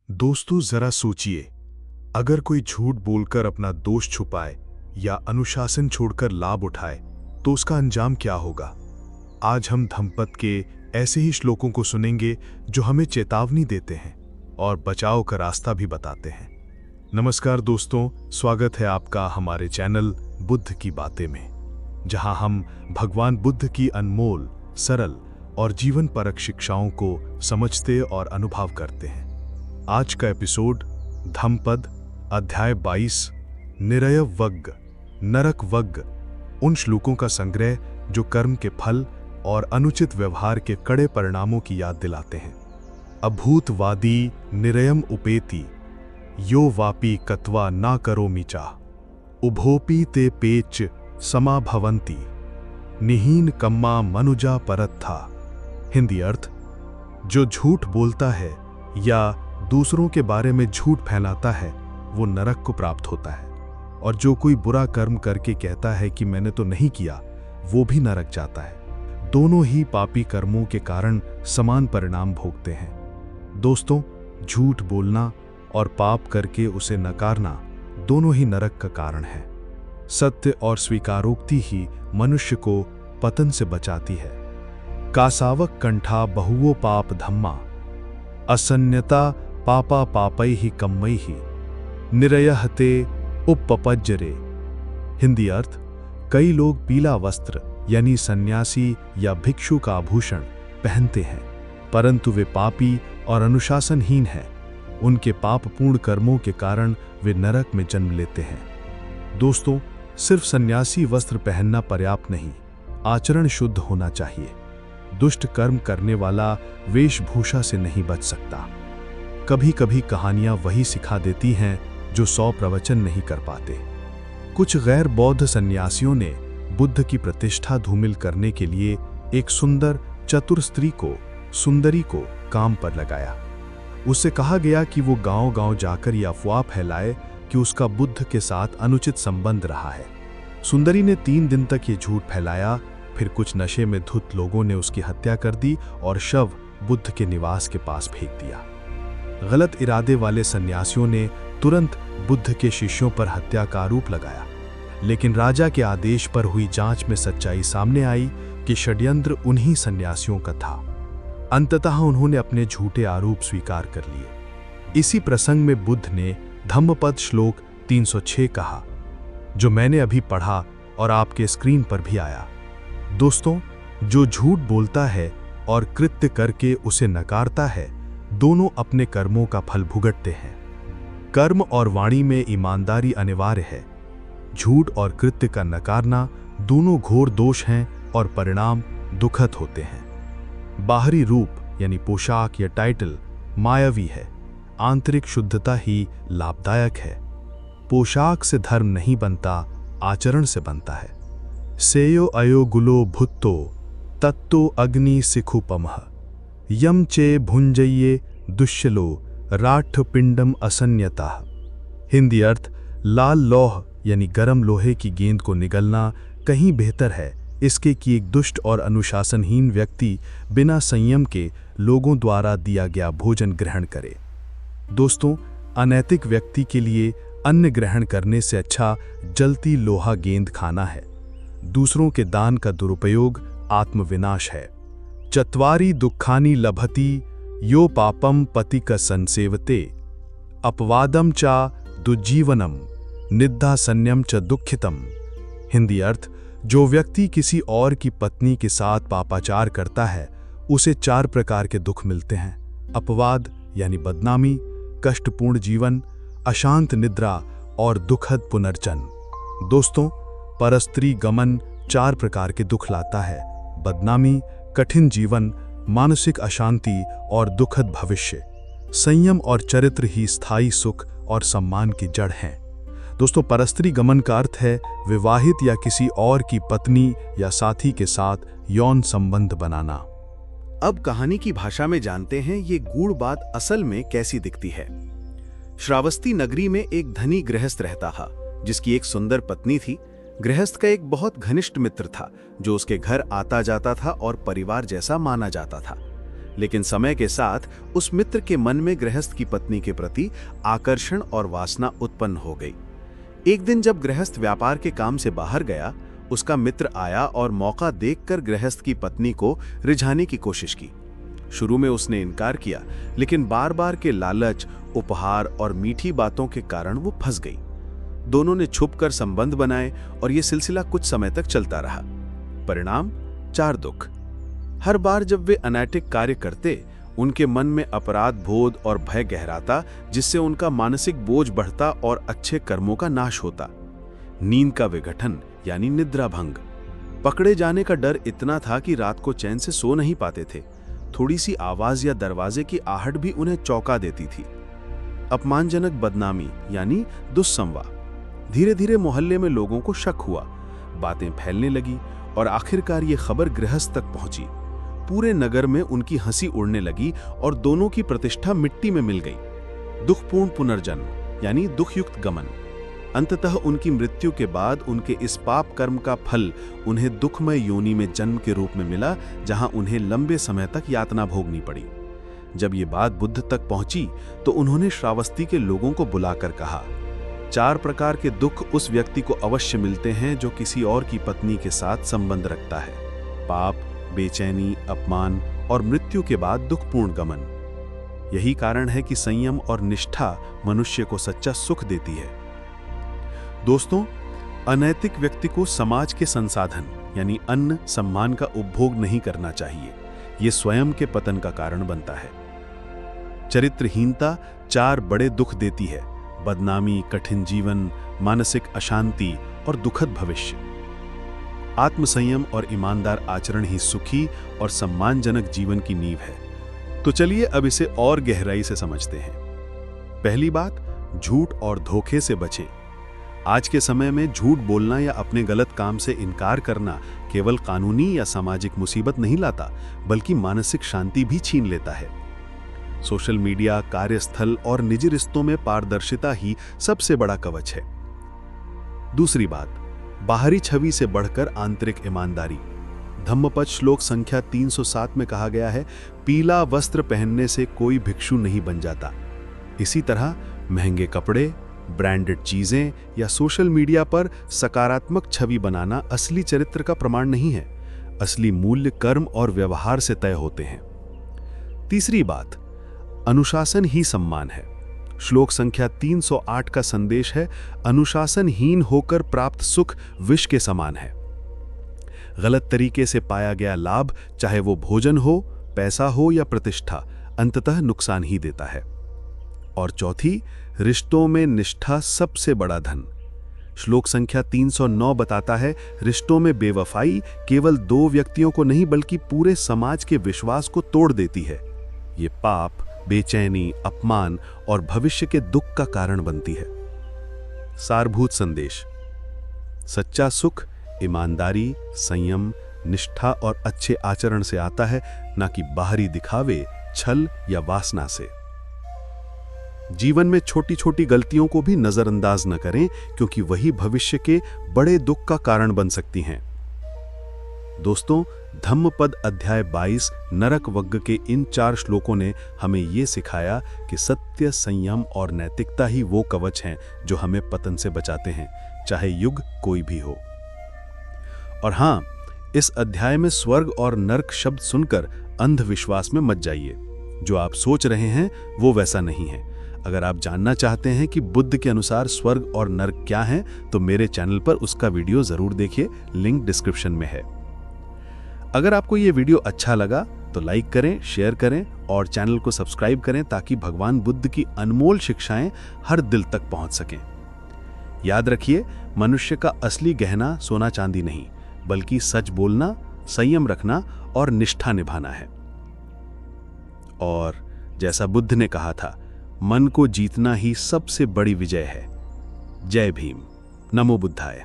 दोस्तों जरा सोचिए, अगर कोई झूठ बोलकर अपना दोष छुपाए या अनुशासन छोड़कर लाभ उठाए तो उसका अंजाम क्या होगा। आज हम धम्पद के ऐसे ही श्लोकों को सुनेंगे जो हमें चेतावनी देते हैं और बचाव का रास्ता भी बताते हैं। नमस्कार दोस्तों, स्वागत है आपका हमारे चैनल बुद्ध की बातें में, जहां हम भगवान बुद्ध की अनमोल, सरल और जीवन परक शिक्षाओं को समझते और अनुभव करते हैं। आज का एपिसोड धम्पद अध्याय 22 निरयव वग्ग नरक वग्ग, उन श्लोकों का संग्रह जो कर्म के फल और अनुचित व्यवहार के कड़े परिणामों की याद दिलाते हैं। अभूतवादी निरयम उपेति यो वापी कत्वा ना करोमि चाह उभोपी ते पेच समा भवंती निहीन कम्मा मनुजा परत्था। हिंदी अर्थ, जो झूठ बोलता है या दूसरों के बारे में झूठ फैलाता है वो नरक को प्राप्त होता है, और जो कोई बुरा कर्म करके कहता है कि मैंने तो नहीं किया वो भी नरक जाता है। दोनों ही पापी कर्मों के कारण समान परिणाम भोगते हैं। दोस्तों, झूठ बोलना और पाप करके उसे नकारना दोनों ही नरक का कारण है। सत्य और स्वीकारोक्ति ही मनुष्य को पतन से बचाती है। कासावक कंठा बहुवो पाप धम्मा असन्यता पापा पापै ही कम्मई ही निरयः ते उपपज्जरे। हिंदी अर्थ, कई लोग पीला वस्त्र यानी सन्यासी या भिक्षु का आभूषण पहनते हैं, परंतु वे पापी और अनुशासनहीन हैं। उनके पापपूर्ण कर्मों के कारण वे नरक में जन्म लेते हैं। दोस्तों, सिर्फ सन्यासी वस्त्र पहनना पर्याप्त नहीं, आचरण शुद्ध होना चाहिए। दुष्ट कर्म करने वाला वेशभूषा से नहीं बच सकता। कभी कभी कहानियां वही सिखा देती हैं जो 100 प्रवचन नहीं कर पाते। कुछ गैर बौद्ध सन्यासियों ने बुद्ध की प्रतिष्ठा धूमिल करने के लिए एक सुंदर चतुर स्त्री को, सुंदरी को काम पर लगाया। उससे कहा गया कि वो गांव-गांव जाकर यह अफवाह फैलाए कि उसका बुद्ध के साथ अनुचित संबंध रहा है। सुंदरी ने 3 दिन तक ये झूठ फैलाया। फिर कुछ नशे में धुत लोगों ने उसकी हत्या कर दी और शव बुद्ध के निवास के पास फेंक दिया। गलत इरादे वाले सन्यासियों ने तुरंत बुद्ध के शिष्यों पर हत्या का आरोप लगाया, लेकिन राजा के आदेश पर हुई जांच में सच्चाई सामने आई कि षड्यंत्र उन्हीं सन्यासियों का था। अंततः उन्होंने अपने झूठे आरोप स्वीकार कर लिए। इसी प्रसंग में बुद्ध ने धम्मपद श्लोक 306 कहा, जो मैंने अभी पढ़ा और आपके स्क्रीन पर भी आया। दोस्तों, जो झूठ बोलता है और कृत्य करके उसे नकारता है, दोनों अपने कर्मों का फल भुगतते हैं। कर्म और वाणी में ईमानदारी अनिवार्य है। झूठ और कृत्य का नकारना दोनों घोर दोष हैं और परिणाम दुखद होते हैं। बाहरी रूप यानी पोशाक या टाइटल मायावी है, आंतरिक शुद्धता ही लाभदायक है। पोशाक से धर्म नहीं बनता, आचरण से बनता है। सेयो अयो गुलो भुत्तो तत्तो अग्नि सिखुपमः यम चे भुंजये दुष्यलो राठ पिंडम असन्यता। हिंदी अर्थ, लाल लौह यानी गरम लोहे की गेंद को निगलना कहीं बेहतर है इसके कि एक दुष्ट और अनुशासनहीन व्यक्ति बिना संयम के लोगों द्वारा दिया गया भोजन ग्रहण करे। दोस्तों, अनैतिक व्यक्ति के लिए अन्न ग्रहण करने से अच्छा जलती लोहा गेंद खाना है। दूसरों के दान का दुरुपयोग आत्मविनाश है। चत्वारि दुःखानि लभति यो पापम पतिक संसेवते अपवादम चा दुज्जीवनम निद्दासन्यम च दुःखितम। हिंदी अर्थ, जो व्यक्ति किसी और की पत्नी के साथ पापाचार करता है उसे 4 प्रकार के दुख मिलते हैं। अपवाद यानी बदनामी, कष्टपूर्ण जीवन, अशांत निद्रा और दुखद पुनर्जन्म। दोस्तों, परस्त्री गमन 4 प्रकार के दुख लाता है: बदनामी, कठिन जीवन, मानसिक अशांति और दुखद भविष्य। संयम और चरित्र ही स्थायी सुख और सम्मान की जड़ हैं। दोस्तों, परस्त्री गमन का अर्थ है विवाहित या किसी और की पत्नी या साथी के साथ यौन संबंध बनाना। अब कहानी की भाषा में जानते हैं ये गूढ़ बात असल में कैसी दिखती है। श्रावस्ती नगरी में एक धनी गृहस्थ रहता था, जिसकी एक सुंदर पत्नी थी। गृहस्थ का एक बहुत घनिष्ठ मित्र था जो उसके घर आता जाता था और परिवार जैसा माना जाता था। लेकिन समय के साथ उस मित्र के मन में गृहस्थ की पत्नी के प्रति आकर्षण और वासना उत्पन्न हो गई। एक दिन जब गृहस्थ व्यापार के काम से बाहर गया, उसका मित्र आया और मौका देखकर गृहस्थ की पत्नी को रिझाने की कोशिश की। शुरू में उसने इनकार किया, लेकिन बार बार के लालच, उपहार और मीठी बातों के कारण वो फंस गई। दोनों ने छुपकर संबंध बनाए और ये सिलसिला कुछ समय तक चलता रहा। परिणाम 4 दुख। हर बार जब वे अनैतिक कार्य करते, उनके मन में अपराध बोध और भय गहराता, जिससे उनका मानसिक बोझ बढ़ता और अच्छे कर्मों का नाश होता। नींद का विघटन यानी निद्रा भंग। पकड़े जाने का डर इतना था कि रात को चैन से सो नहीं पाते थे। थोड़ी सी आवाज या दरवाजे की आहट भी उन्हें चौंका देती थी। अपमानजनक बदनामी यानी दुस्संवाद। धीरे धीरे मोहल्ले में लोगों को शक हुआ, बातें फैलने लगी और आखिरकार ये खबर गृहस्थ तक पहुंची। पूरे नगर में उनकी हंसी उड़ने लगी और दोनों की प्रतिष्ठा मिट्टी में मिल गई। दुखपूर्ण पुनर्जन्म यानी दुखयुक्त गमन। अंततः उनकी मृत्यु के बाद उनके इस पाप कर्म का फल उन्हें दुखमय योनि में जन्म के रूप में मिला, जहां उन्हें लंबे समय तक यातना भोगनी पड़ी। जब ये बात बुद्ध तक पहुंची तो उन्होंने श्रावस्ती के लोगों को बुलाकर कहा, 4 प्रकार के दुख उस व्यक्ति को अवश्य मिलते हैं जो किसी और की पत्नी के साथ संबंध रखता है। पाप, बेचैनी, अपमान और मृत्यु के बाद दुखपूर्ण गमन। यही कारण है कि संयम और निष्ठा मनुष्य को सच्चा सुख देती है। दोस्तों, अनैतिक व्यक्ति को समाज के संसाधन यानी अन्न, सम्मान का उपभोग नहीं करना चाहिए। ये स्वयं के पतन का कारण बनता है। चरित्रहीनता 4 बड़े दुख देती है: बदनामी, कठिन जीवन, मानसिक अशांति और दुखद भविष्य। आत्मसंयम और ईमानदार आचरण ही सुखी और सम्मानजनक जीवन की नींव है। तो चलिए अब इसे और गहराई से समझते हैं। पहली बात, झूठ और धोखे से बचें। आज के समय में झूठ बोलना या अपने गलत काम से इनकार करना केवल कानूनी या सामाजिक मुसीबत नहीं लाता, बल्कि मानसिक शांति भी छीन लेता है। सोशल मीडिया, कार्यस्थल और निजी रिश्तों में पारदर्शिता ही सबसे बड़ा कवच है। दूसरी बात, बाहरी छवि से बढ़कर आंतरिक ईमानदारी। धम्मपद श्लोक संख्या 307 में कहा गया है, पीला वस्त्र पहनने से कोई भिक्षु नहीं बन जाता। इसी तरह महंगे कपड़े, ब्रांडेड चीजें या सोशल मीडिया पर सकारात्मक छवि बनाना असली चरित्र का प्रमाण नहीं है। असली मूल्य कर्म और व्यवहार से तय होते हैं। तीसरी बात, अनुशासन ही सम्मान है। श्लोक संख्या 308 का संदेश है, अनुशासनहीन होकर प्राप्त सुख विष के समान है। गलत तरीके से पाया गया लाभ, चाहे वो भोजन हो, पैसा हो या प्रतिष्ठा, अंततः नुकसान ही देता है। और चौथी, रिश्तों में निष्ठा सबसे बड़ा धन। श्लोक संख्या 309 बताता है, रिश्तों में बेवफाई केवल 2 व्यक्तियों को नहीं बल्कि पूरे समाज के विश्वास को तोड़ देती है। ये पाप, बेचैनी, अपमान और भविष्य के दुख का कारण बनती है। सारभूत संदेश: सच्चा सुख ईमानदारी, संयम, निष्ठा और अच्छे आचरण से आता है, ना कि बाहरी दिखावे, छल या वासना से। जीवन में छोटी छोटी गलतियों को भी नजरअंदाज न करें, क्योंकि वही भविष्य के बड़े दुख का कारण बन सकती हैं। दोस्तों, धम्मपद अध्याय 22 नरक वग्ग के इन 4 श्लोकों ने हमें ये सिखाया कि सत्य, संयम और नैतिकता ही वो कवच हैं जो हमें पतन से बचाते हैं, चाहे युग कोई भी हो। और हां, इस अध्याय में स्वर्ग और नरक शब्द सुनकर अंधविश्वास में मत जाइए। जो आप सोच रहे हैं वो वैसा नहीं है। अगर आप जानना चाहते हैं कि बुद्ध के अनुसार स्वर्ग और नरक क्या हैं, तो मेरे चैनल पर उसका वीडियो जरूर देखिए, लिंक डिस्क्रिप्शन में है। अगर आपको ये वीडियो अच्छा लगा तो लाइक करें, शेयर करें और चैनल को सब्सक्राइब करें, ताकि भगवान बुद्ध की अनमोल शिक्षाएं हर दिल तक पहुंच सकें। याद रखिए, मनुष्य का असली गहना सोना चांदी नहीं, बल्कि सच बोलना, संयम रखना और निष्ठा निभाना है। और जैसा बुद्ध ने कहा था, मन को जीतना ही सबसे बड़ी विजय है। जय भीम। नमो बुद्धाय।